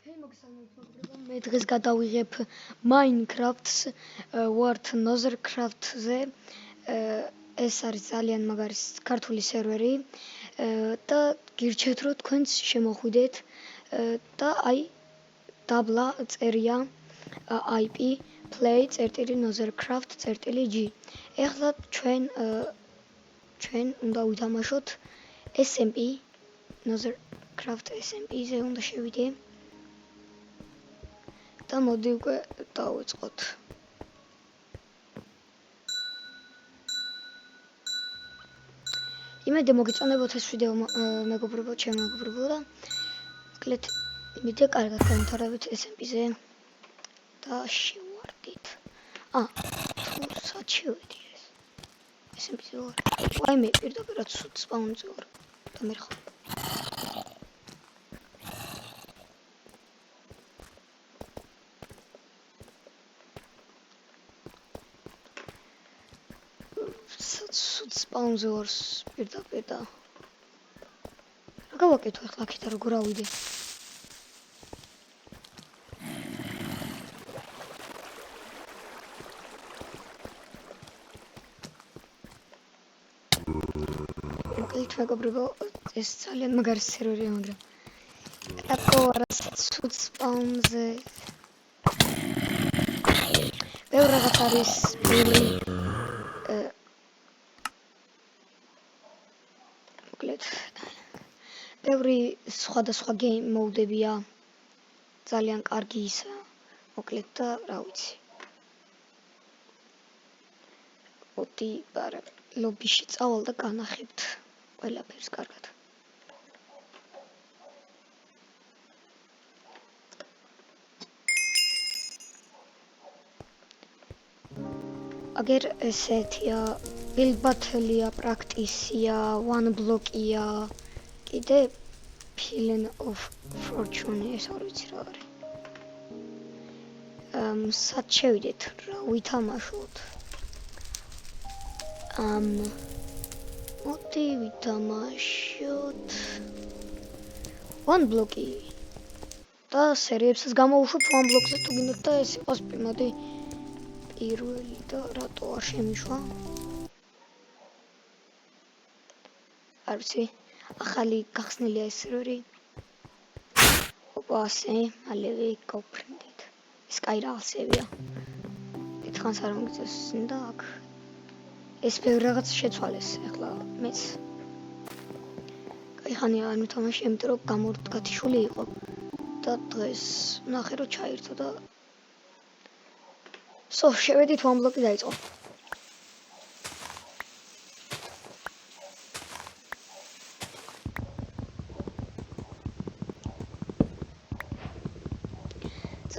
მე დღეს გადავიღებ Minecraft-ს ვართ Nothercraft-ზე. ეს არის ძალიან მაგარი ქართული სერვერი და გირჩევთ რომ თქვენც შემოხვიდეთ და აი დაბლა წერია IP play.nothercraft.g. ეხლა ჩვენ უნდა ვითამაშოთ SMP Nothercraft SMP-ზე უნდა შევიდე. და მოდი უკვე დავიწყოთ. იმედია მოგეწონებათ ეს ვიდეო მეგობრებო, ჩემო მეგობრებო და მოკლედ იმედია კარგად განვითარებით SMP-ზე და შევარდით. თუ სად შევედი ეს SMP-ზე ვარ. აი მე პირდაპირ სულ სპაუნზე ვარ და მე ხო სპაუნზე ვარ პირდაპირ და რა გავაკეთო ახლა აქეთ როგორ ავიდე? მოკლედ მეგობრებო, ეს ძალიან მაგარი სერვერია, მაგრამ აკო სულ სპაუნზე ბევრი რაღაც არის ბევრი სხვადასხვა game mode-ებია, ძალიან კარგი ისა, მოკლედ და რა ვიცი. მოდი არა ლობიში წავალ და განახებთ ყველაფერს კარგად. აგერ ესეთია, build battle-ია, practice-ია, one block-ია. კიდე Feeling of Fortune ეს არ ვიცი რა არის. სად შევიდეთ რა ვითამაშოთ. მოდი ვითამაშოთ one block-ი და სერიებსაც გამოვუშვებ one block-ზე თუ გინდათ და ეს იყოს მოდი პირველი და რატო არ შემიშვა? არ ვიცი. ახალი გახსნილია ეს სერვერი. ასე, მალევე გავფრინდით. ეს კაი რაღაცებია. ერთხანს არ მოგიწევს და აქ ეს ბევრი რაღაც შეცვალეს ახლა მეც. კაი ხანია არ მითამაშე, იმიტომ რომ გამორდგათიშული იყო და დღეს ნახე რომ ჩაირთო და შევედით one block-ი დაიწყო.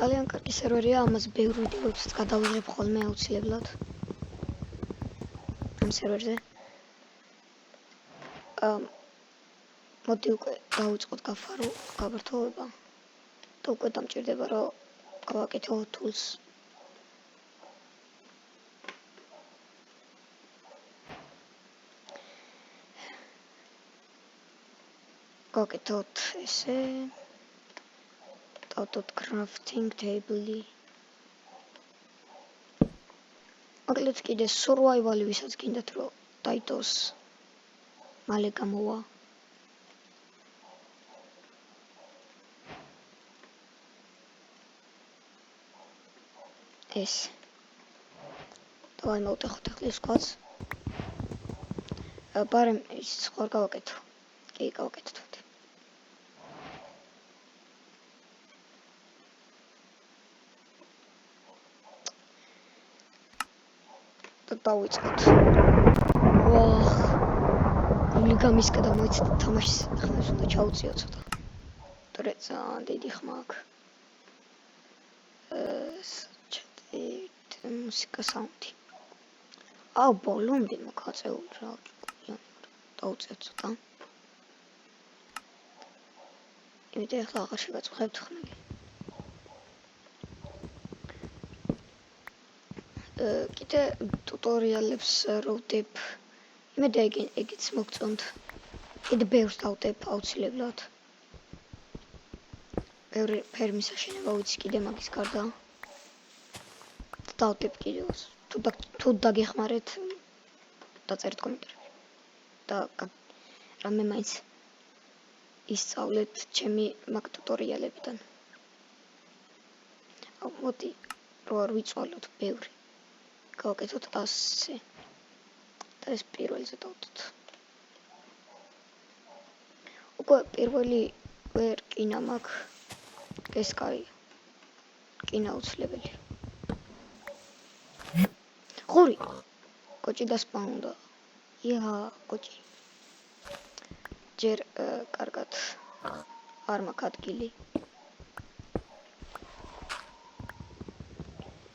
ძალიან კარგი სერვერია, ამას ბევრ ვიდეოებსაც გადავიღებ ხოლმე აუცილებლად ამ სერვერზე. მოდი უკვე დავიწყოთ გაფართოება და უკვე დამჭირდება რომ გავაკეთო tools. გავაკეთოთ ესე crafting table-ი. მოკლედ კიდე survival-ი ვისაც გინდათ რომ დაიდოს მალე გამოვა. ეს დავაი მოვტეხოთ ახლა ეს ქვაც. ბარემ ის ხარ გავაკეთო. კი, გავაკეთოთ. დავიწყოთ. გული გამისკდა და მოიცეთ თამაშის ხმას უნდა ჩაუწიო ცოტა. თორე ძალიან დიდი ხმა აქვს. მუსიკა საუნდი. ბოლომდე მოგაწეული რა. დავუწევთ ცოტა. იმიტომ ახლა აღარ შეგაწუხებთ ხმები. კიდე ტუტორიალებს რო ვდებ. იმედია ეგეც მოგწონთ. კიდე ბევრს დავდებ აუცილებლად. ბევრი ფერმის აშენება ვიცი კიდე მაგის გარდა. დავტებ კიდევს. თუ დაგეხმარეთ დაწერთ კომენტარებში. და რამე მაინც ისწავლეთ ჩემი მაგ ტუტორიალებიდან. მოდი რო არ ვიწვალოთ ბევრი. გავაკეთოთ 100-ზე. და ეს პირველზე დავდოთ. უკვე პირველი ვერ კინა მაქვს. ეს კაი. კინა უცლებელი. ღური. კოჭი დასპაუნდა. კოჭი. ჯერ კარგად არ მაქვს ადგილი.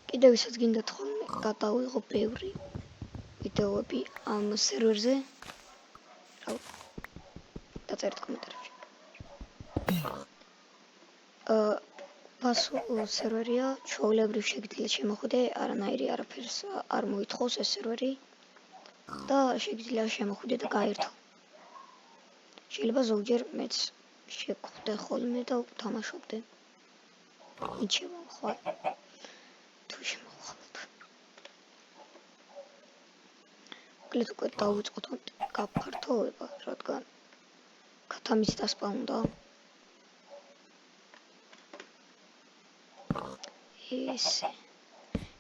კიდევ ვისაც გინდათ ხოლმე გადავიღო ბევრი ვიდეოები ამ სერვერზე. დაწერთ კომენტარებში. ფასო სერვერია, ჩვეულებრივ შეგიძლიათ შემოხვიდე, არანაირი არაფერს არ მოითხოვს ეს სერვერი და შეგიძლიათ შემოხვიდე და გაერთო. შეიძლება ზოგჯერ მეც შეგხვდე ხოლმე და ვთამაშობდე. მიჩემო ხვალ. თუ შემოხვალთ. მოკლედ უკვე დავიწყოთ გაფართოვება, რადგან კათამის დასპაუნდა. ესე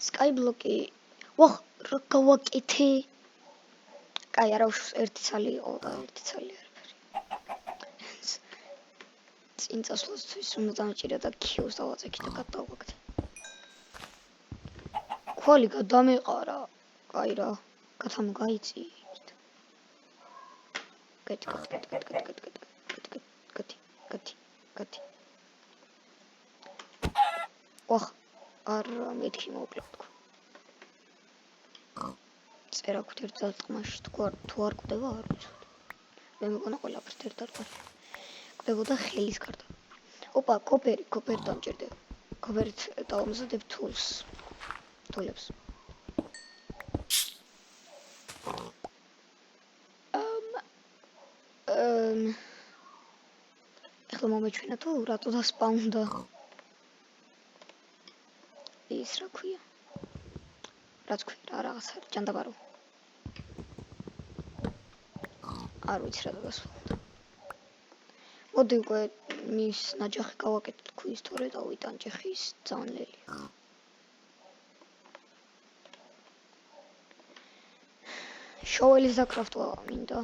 Skyblock-ი რა გავაკეთე? კაი, არა უშავს ერთი ცალი იყო და ერთი ცალი არაფერი. წინ წასვლისთვის უნდა დამჭირდა და Q-ს დავაწექი და გადავაგდე. ქვალი გადამეყარა. კაი რა, კათამ გაიწიერთ. კეთ. არ მეთქი მოკლედ თქვა. წერა გვთ ერთ ძალწყმაში თუ არ კვდება არ ვიცოდი. მე მეგონა ყველაფერს ერთ არ ყვარს. კვდებოდა ხელის გარდა. ოპა, კოპერი დამჭირდება. კოპერით დავამზადებ თულებს. ეხლა მომეჩვენა თუ რატო დასპაუნდა. ის რა ქვია? რაც ქვია რაღაც ჯანდაბარო. არ ვიცი რა დასპაუნდა. მოდი უკვე მის ნაჯახი გავაკეთოთ ქვის თორე დავიტან ჯეხის ძანლელი. შოველის დაკრაფტვა მინდა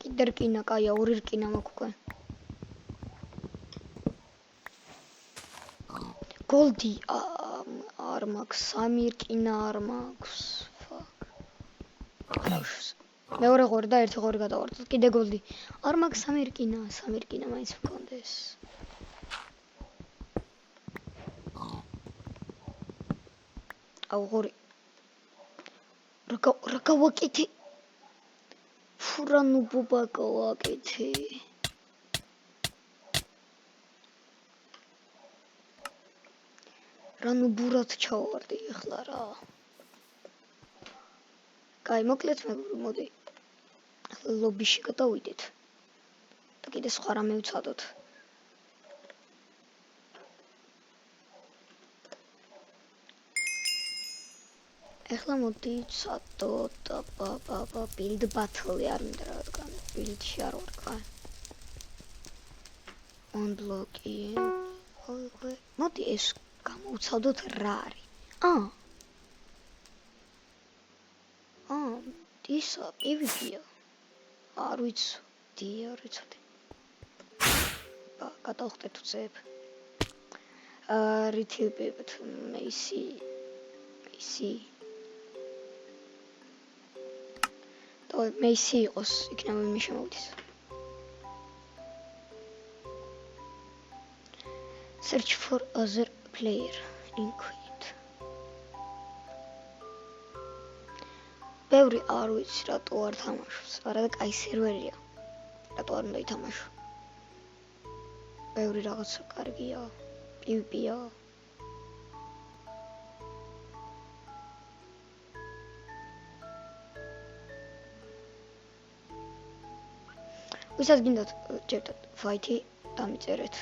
კიდე რკინა, კაია, 2 რკინა მაქვს უკვე. გოლდი არ მაქვს, 3 რკინა არ მაქვს. მეორე ღორი და ერთი ღორი გადავარდოთ. კიდე გოლდი. არ მაქვს 3 რკინა მაინც მქონდეს. აუ ღორი. რა გავაკეთე? ფურანუ ბუბა გავაკეთე. რანუ ბურად ჩავარდი ახლა რა. კაი, მოკლედ მოდი. ახლა ლობიში გადავიდეთ. და კიდე სხვა რამე ვცადოთ. ახლა მოდი ვცადოთ build battle-ი არ მინდა რადგან build-ში არ ვარ კაი. on block-ი. მოდი ეს გამოვცადოთ რა არის. ისა PvP-ია. არ ვიცოდი. გადავხდეთ უცებ. რითილბებთ მეისი. და მეისი იყოს, იქნება მე შემოვიდეს. Search for other player. Inquit. ბევრი არ ვიცი რატო არ თამაშობს. არა და კაი სერვერია. რატო არ უნდა ითამაშო. ბევრი რაღაცა კარგია. PvP-ია. ვისაც გინდათ ჯერდათ ფაითი დამიწერეთ.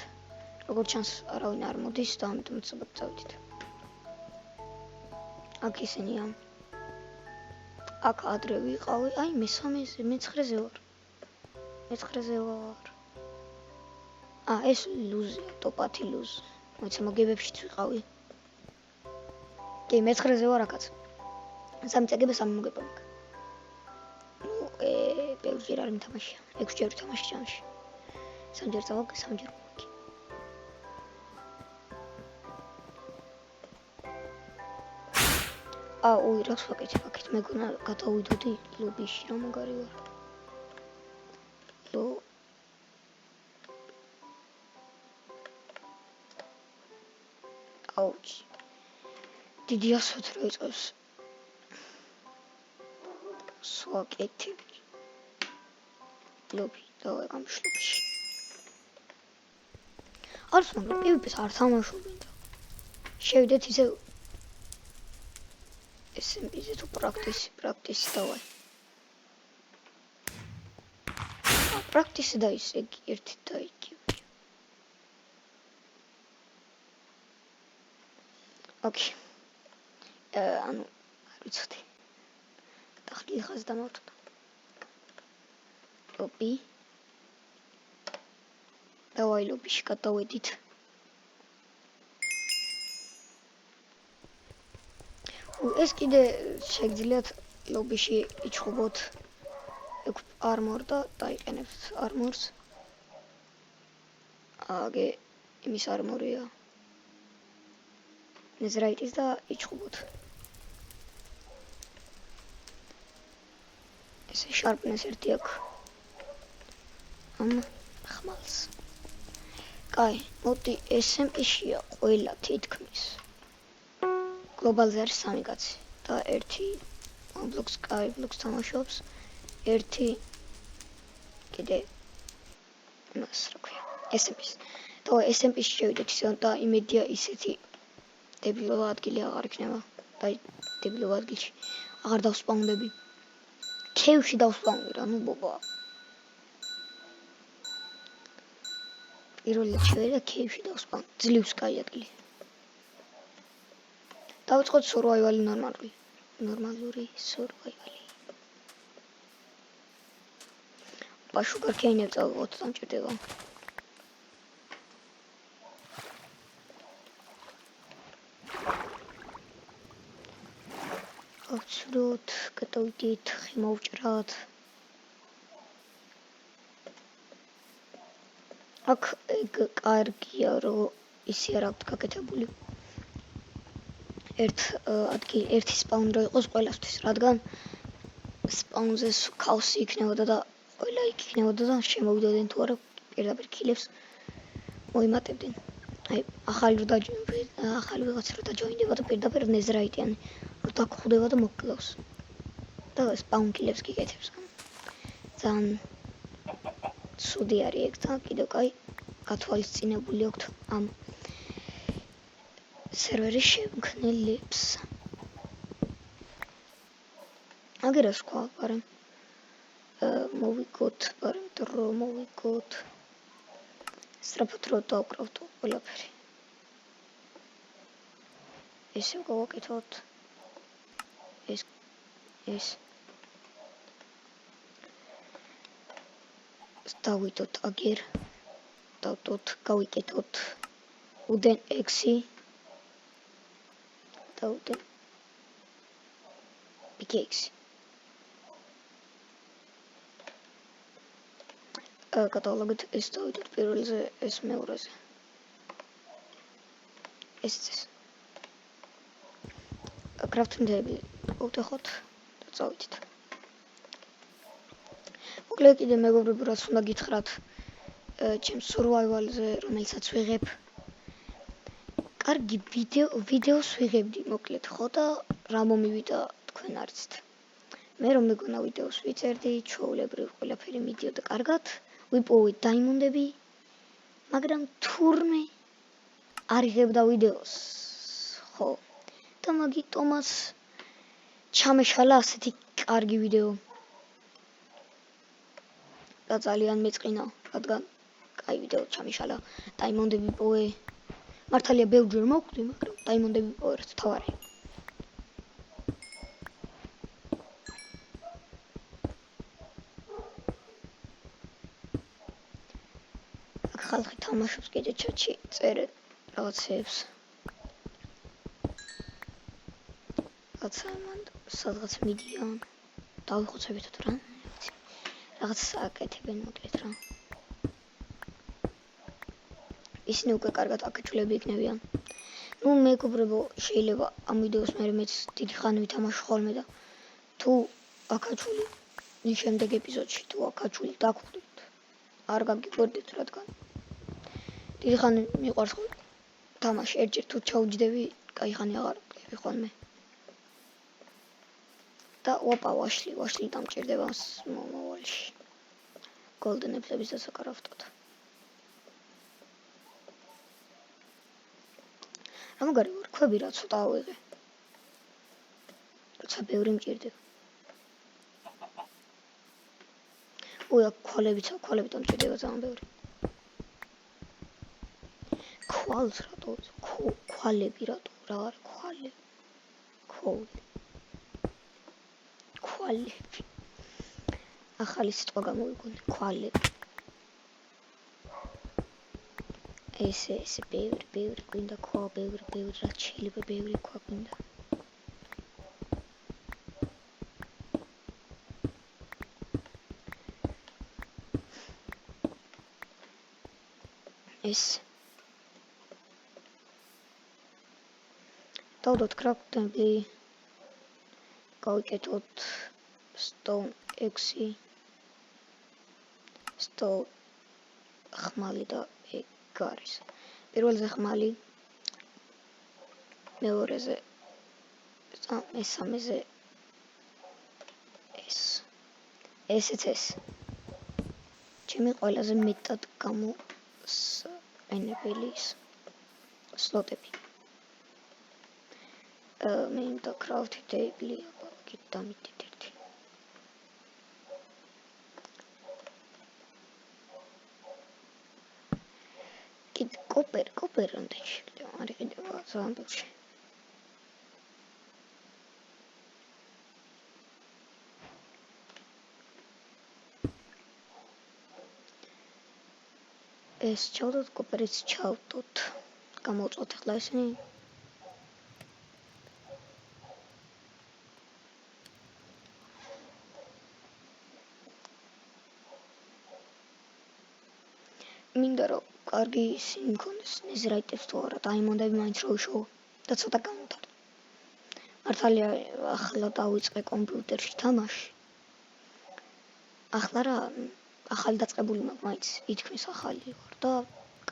როგორც ჩანს, არავინ არ მოდის და ამიტომ ცოტა წავიდით. აქ ისინია. აქ ადრე ვიყავი, აი მე-9-ზე ვარ. ეს ლუზია, ტოპათი ლუზ. მოიცა მოგებებშიც ვიყავი. კი, მე-9-ზე ვარ აქაც. 3 წეგება 3 მოგება მაქვს. ბევრჯერ არ მითამაშია. 6 ჯერ ვთამაში ჯამში. 3 ჯერ წავაგე, 3 ჯერ მოვაგე. უი, რას ვაკეთებ აქეთ? მეგონა გადავიდოდი ლობიში, რა მაგარი ვარ. აუჩ. დიდი ასოთ რა იწევს. სვაკეთებ. ლობი, დავაი გამშლობში. არც მაგრამ PvP-ს არ თამაშობენ და. შევიდეთ ისე SMP-ზე თუ პრაქტისი დავაი. პრაქტისი და ისე ერთი და იგივე. ოკეი. ანუ არ ვიცოდი. დახტილი ხაზ დამავთქვა. ლობი. დავაი ლობიში გადავედით. ეს კიდე შეგძლიათ ლობიში იჩხუბოთ armor და დაიყენებთ armors. აგე იმის armorია. netherite-ის და იჩხუბოთ. ესე sharpness 1 აქვს. ხმალს. კაი, მოდი SMP-შია ყველა თითქმის. გლობალზე არის 3 კაცი და 1 Roblox Skyblock თამაშობს. 1 კიდე მას რა ქვია, SMP-ს. და SMP-ში შევიდეთ ისე და იმედია ისეთი დებილო ადგილი აღარ იქნება. და დებილო ადგილში აღარ დავსპაუნდები. ქევში დავსპაუნდი რა, ნუ ბობა. პირველად შევიდა ქევში დავსპაუნდი. ძლივს კაი ადგილი. დავიწყოთ survival-ი ნორმალური survival-ი. sugar cane-ებს წავიღოთ, დამჭირდება. ავცროთ, გადავიდით, ხი მოვჭრათ. აქ კარგია, რომ ისე არ აქვს გაკეთებული. ერთი სპაუნი რო იყოს ყველასთვის, რადგან სპაუნზე ქაოსი იქნებოდა და ყველა იქ იქნებოდა და შემოვიდოდნენ თუ არა პირდაპირ კილებს მოიმატებდნენ. აი, ახალი ვიღაცა რო დაჯოინდება და პირდაპირ netherite-იანი რო დაგხვდება და მოგკლავს. და სპაუნ კილებს გიკეთებს. ძალიან ცუდი არის ეგ და კიდევ კაი გათვალისწინებული აქვთ ამ სერვერის შემქმნელებს. აგერა სხვა, პარემ მოვიგოთ, პარემ დრო მოვიგოთ. სწრაფად რო დავკრავთ ყველაფერი. ესე გავაკეთოთ. ეს დავიდოთ აგერ. გავიკეთოთ უდენ 6 და უდენ pickaxe. გადავლაგეთ ეს დავიდოთ პირველზე, ეს მეორეზე. ეს crafting-ები ვუტეხოთ და წავიდით. მოკლედ კიდე მეგობრებო, რაც უნდა გითხრათ ჩემს survival-ზე, რომელსაც ვიღებ. კარგი ვიდეოს ვიღებდი, მოკლედ ხო და რა მომივიდა თქვენ არცით. მე რომ მეგონა ვიდეოს ვიწერდი, ჩვეულებრივ ყველაფერი მიდიოდა კარგად, ვიპოვეთ დაიმონდები, მაგრამ თურმე არ იღებდა ვიდეოს. ხო. და მაგიტომაც ჩამეშალა ასეთი კარგი ვიდეო. და ძალიან მეწყინა, რადგან აი ვიდეო ჩამიშალა დაიმონდები პოვე მართალია ბევრჯერ მოვხვდი მაგრამ დაიმონდები პოვე რაც თავარი აქ ხალხი თამაშობს კიდე ჩატში წერენ რაღაცებს სადღაც მიდიან დავიხოცებითად რა რაღაც აკეთებენ მოკლედ რა ისინი უკვე კარგად აკეჩვლები იქნებიან ну მეგობრებო შეიძლება ამ ვიდეოს მეც დიდი ხანი ვითამაშო ხოლმე და თუ აკაჩული ის შემდეგ ეპიზოდში თუ აკაჩული დაგხვდით არ გაგიკვირდით რადგან დიდი ხანი მიყვარს თამაში ერთჯერ თუ ჩაუჯდები კაი ხანი აღარ გიყი ხოლმე და ოპა ვაშლი დამჭირდება მომავალში golden apple-ების დასაკრაფტოდ რა მაგარი ვარ ქვები რა ცოტა ავიღე როცა ბევრი მჭირდება ოია ქვალები დამჭირდება ძალიან ბევრი ქვალს რატო ქვალები რატო რა არის ქვალები ახალი სიტყვა გამოვიგონე ქვალები ესე ბევრი გვინდა ქვა ბევრი რაც შეიძლება ბევრი ქვა გვინდა ეს დავდოთ კრაფტები გავიკეთოთ stone 6 stone ხმალი და არის პირველზე ხმალი მეორეზე მესამეზე ესეც ჩემი ყველაზე მეტად გამოსყენებელი სლოტები მინდა crafting table აქ დამიტეთ ერთი კოპერ რამდენი შეიძლება არის კიდევ ძალიან ბევრი ეს ჩავდოთ კოპერიც ჩავდოთ გამოვწოთ ახლა ისინი მინდა რომ კარგი ისინი მქონდეს ნეზრაიტებს თუ არა დაიმონდები მაინც რო ვიშოვო და ცოტა გამოვთვალო მართალია ახლა დავიწყე კომპიუტერში თამაში ახლა რა ახალი დაწყებული მაქვს მაინც ითქმის ახალი ვარ და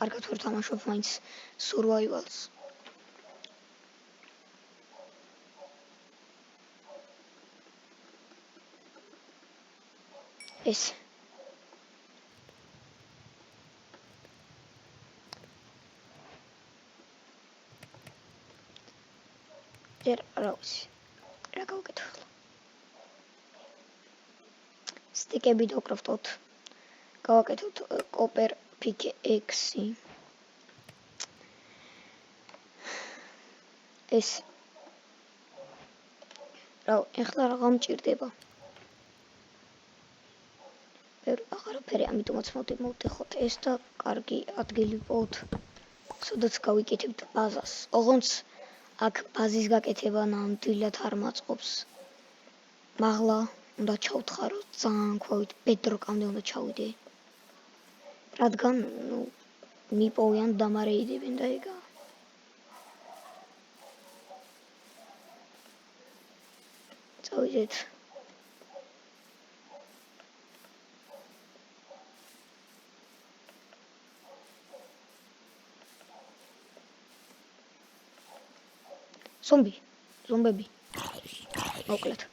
კარგად ვერ თამაშობ მაინც survival-ს ეს რა გავაკეთო ახლა სტიკები დავკრაფტოთ გავაკეთოთ copper pickaxe ეს რა ახლა რა მჭირდება აღარაფერი ამიტომაც მოვდეხოთ ეს და კარგი ადგილი ვყოთ სადაც გავიკეთებთ ბაზას ოღონდ აქ ბაზის გაკეთება ნამდვილად არ მაწყობს მაღლა უნდა ჩავთხარო ძალიან ქვევით ბედროკამდე უნდა ჩავიდე რადგან მიპოვიან დამარეიდებენ და ეგა წავიდეთ ზომბები მოკლედ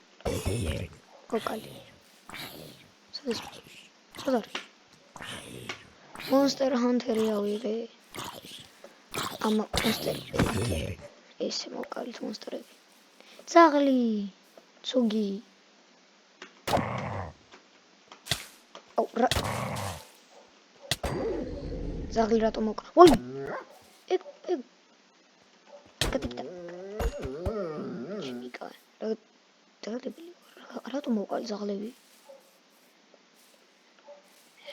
კოკალი სადარ მონსტერ ჰანტერი ავიღე ამ მონსტერი ესე მოკალით მონსტერები ძაღლი ცუგი ზაღლი რატომ მოკლა? ой! ეგ კატიკდა. ჩინიკა. რა დებილი? რატომ მოყალი ზაღლები?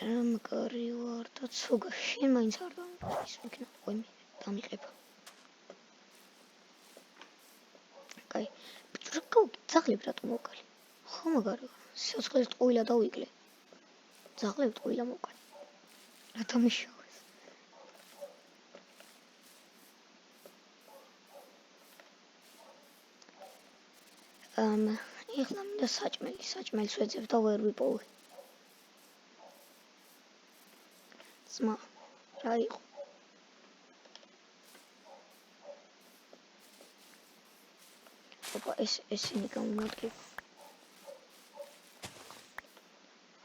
რა მაგარი ვარ და ცუგა შენ მაინც არ დამის მიქნა. ой, დამიყება. კაი. ბიჭო, ზაღლები რატომ მოყალი? ხო მაგარი ვარ. სიცოცხლეს ტყუილა დავიკლე. ზაღლები ტყუილა მოყალი. რატომ მიშოვეს? ეხლა მინდა საჭმელს ვეძებ და ვერ ვიპოვე. ძმა, რა იყო? ოპა, ესენი გამომადგება.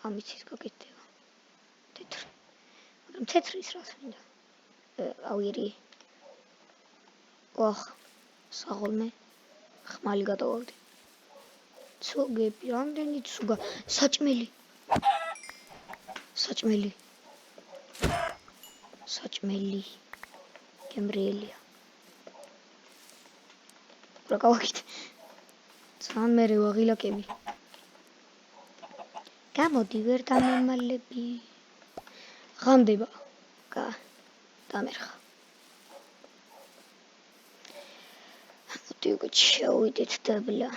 ამიცით გაკეთდება. თეთრი. მაგრამ თეთრის რას მინდა? ავირი. ვახ, საღოლმე. ხმალი გადავაგდე. ცუგები, რამდენი ცუგა. საჭმელი. გემრიელია. რა გავაკეთე? ძალიან მერე ვაღილაკები. გამოდი ვერ დამემალები. ღამდება. დამერხა. მოდი უკვე შევიდეთ დაბლა.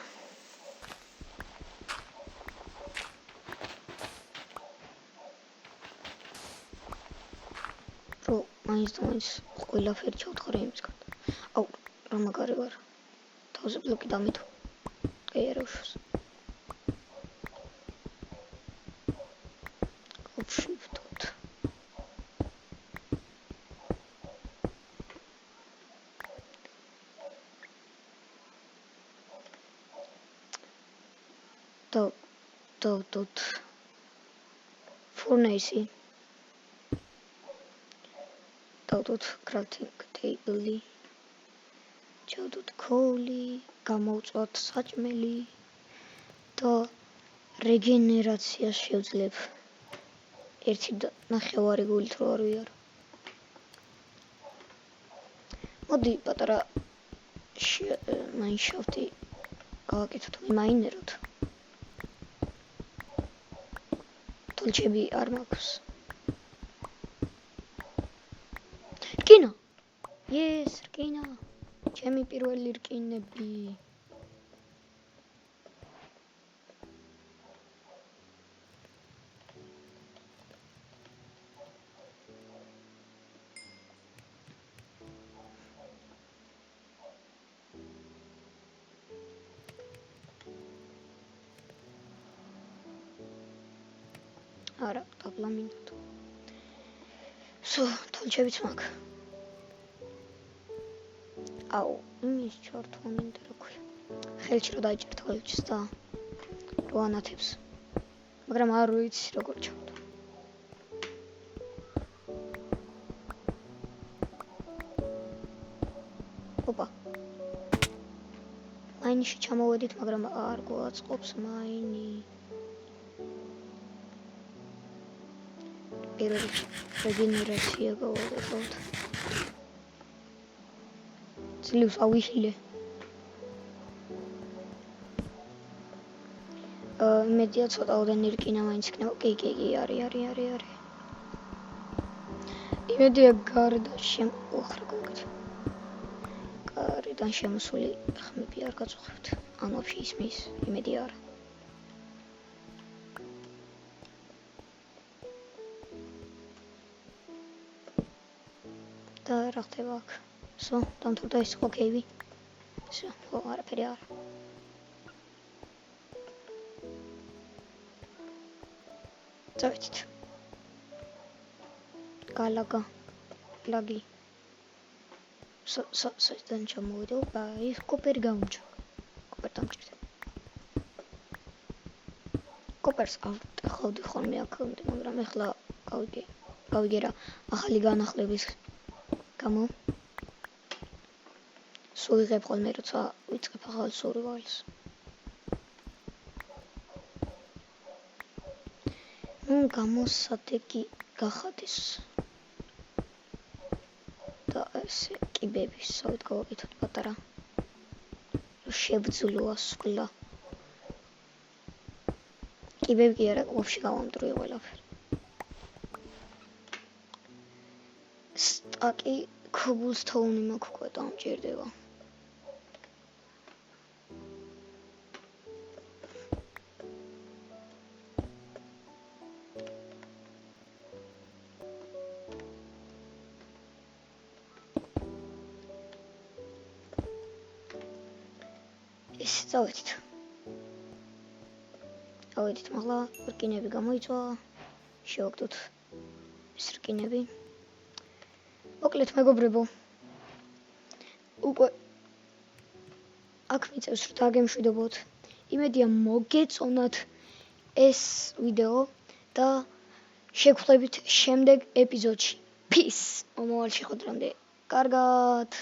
მაინც ყველაფერი ჩავთხარე იმისგან. აუ, რა მაგარი ვარ. თავზე ბლოკი დამიდო. კაი არა უშავს. გავშიფტოთ. დავდოთ ფორნეისი. დავდოთ crafting table-ი. ჩავდოთ ქოლი, გამოვწვათ საჭმელი და რეგენერაციას შევძლებ. 1.5 გულით რო არ ვიარო. მოდი პატარა მაინშაფტი გავაკეთოთ, მაინეროთ. თოლჩები არ მაქვს. რკინა. Yes, რკინა. ჩემი პირველი რკინები. არა, დაბლამინოთ. სო, თოლჩებიც მაქვს. აუ, იმის ჩართვა მინდა რა ქვია. ხელში რო დაიჭერ თოლჩს და რო ანათებს. მაგრამ არ ვიცი როგორ ჩავდო. ოპა. მაინში ჩამოვედით, მაგრამ არ გვაწყობს მაინი. პირველი რეგენერაცია გავაკეთოთ. ძლივს ავიხილე. იმედია ცოტაოდენი რკინა მაინც იქნება. კი, არის. იმედია გარდან გარედან შემოსული ხმები არ გაწუხებთ. ან ვაფშე ისმის, იმედი არა. და რა ხდება აქ? სო, დამთავრდა ეს ხო კეივი? სო, ხო, არაფერი არა. წავედით. ლაგი. საიდან ჩამოვიდე? ოპა, ის კოპერი გამომჩა. კოპერ დამჭირდა. კოპერს ავტეხავდი ხოლმე აქამდე, მაგრამ ეხლა გავიგე რა ახალი განახლების გამო. სულ ვიღებ ხოლმე, როცა ვიწყებ ახალ survival-ს. გამოსადეგი გახადეს. და ესე კიბები სავით გავაკეთოთ პატარა შევძლო ასვლა კიბები კი არა ყოფში გავამდროე ყველაფერი სტაკი ქობულსტოუნი მაქვს უკვე დამჭირდება წავედით. ავედით, ახლა რკინები გამოიწვა. შევაგდოთ ეს რკინები. მოკლედ მეგობრებო. უკვე აქ მიწევს რომ დაგემშვიდობოთ. იმედია მოგეწონათ ეს ვიდეო და შეგხვდებით შემდეგ ეპიზოდში. Peace. მომავალში ხვდრამდე. კარგად.